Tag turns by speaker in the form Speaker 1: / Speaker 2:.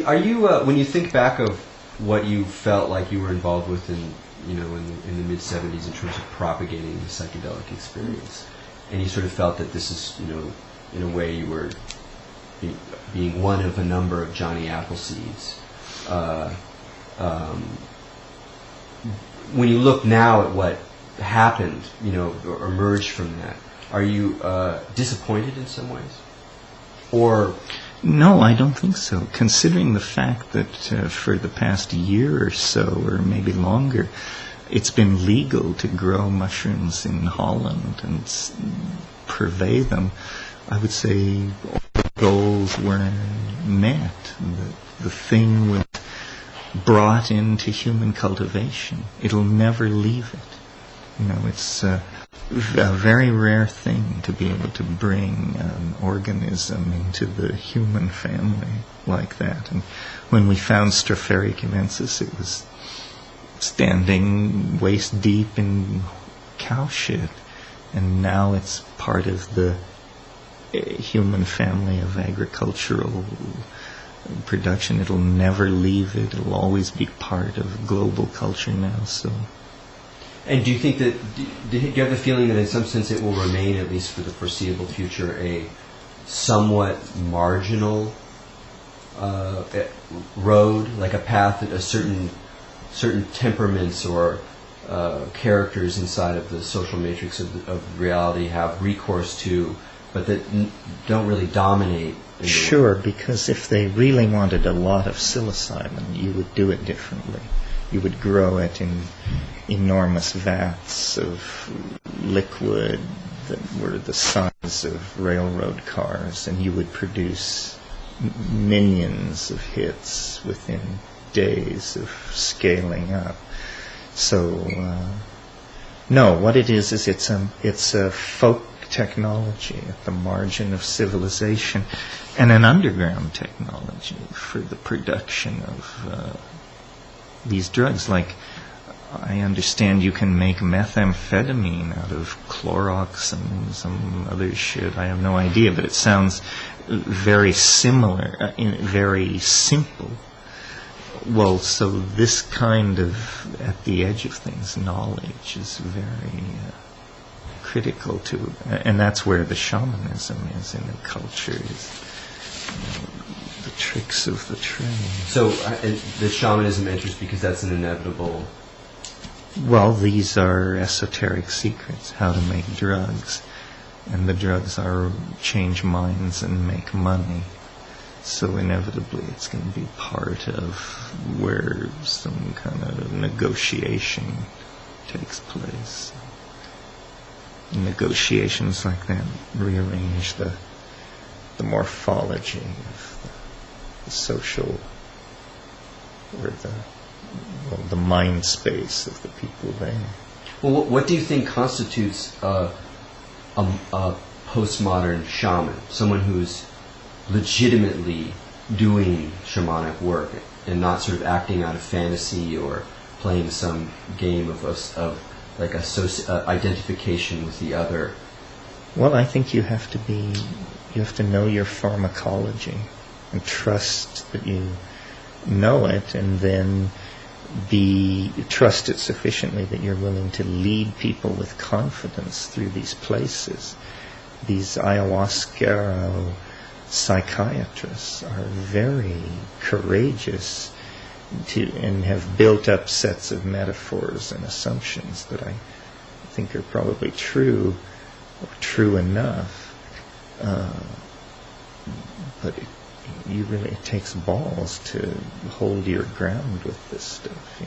Speaker 1: Are you when you think back of what you felt like you were involved with in in the mid '70s in terms of propagating the psychedelic experience, and you sort of felt that this is in a way you were being one of a number of Johnny Appleseeds. When you look now at what happened, or emerged from that, are you disappointed in some ways, or?
Speaker 2: No, I don't think so. Considering the fact that for the past year or so, or maybe longer, it's been legal to grow mushrooms in Holland and purvey them, I would say all the goals were met. The thing was brought into human cultivation. It'll never leave it. It's a very rare thing to be able to bring an organism into the human family like that. And when we found Stropharia cubensis, it was standing waist deep in cow shit, and now it's part of the human family of agricultural production. It'll never leave it. It'll always be part of global culture now. So.
Speaker 1: And do you think that, do you have the feeling that in some sense it will remain, at least for the foreseeable future, a somewhat marginal road, like a path that a certain temperaments or characters inside of the social matrix of reality have recourse to, but that don't really dominate?
Speaker 2: Sure, because if they really wanted a lot of psilocybin, you would do it differently. You would grow it in enormous vats of liquid that were the size of railroad cars, and you would produce millions of hits within days of scaling up. So, no, what it is it's a folk technology at the margin of civilization, and an underground technology for the production of these drugs. Like, I understand you can make methamphetamine out of Clorox and some other shit. I have no idea, but it sounds very similar, very simple. Well, so this kind of, at the edge of things, knowledge is very critical to, and that's where the shamanism is in the culture, is the tricks of the trade.
Speaker 1: So the shamanism enters because that's an inevitable...
Speaker 2: Well, these are esoteric secrets, how to make drugs. And the drugs are change minds and make money. So inevitably it's going to be part of where some kind of negotiation takes place. Negotiations like that rearrange the morphology of the social, or the mind space of the people there.
Speaker 1: Well, what do you think constitutes a postmodern shaman? Someone who's legitimately doing shamanic work and not sort of acting out of fantasy or playing some game of like identification with the other.
Speaker 2: Well, I think you have to know your pharmacology and trust that you know it, and then trust it sufficiently that you're willing to lead people with confidence through these places. These ayahuasca psychiatrists are very courageous and have built up sets of metaphors and assumptions that I think are probably true, or true enough. But it takes balls to hold your ground with this stuff,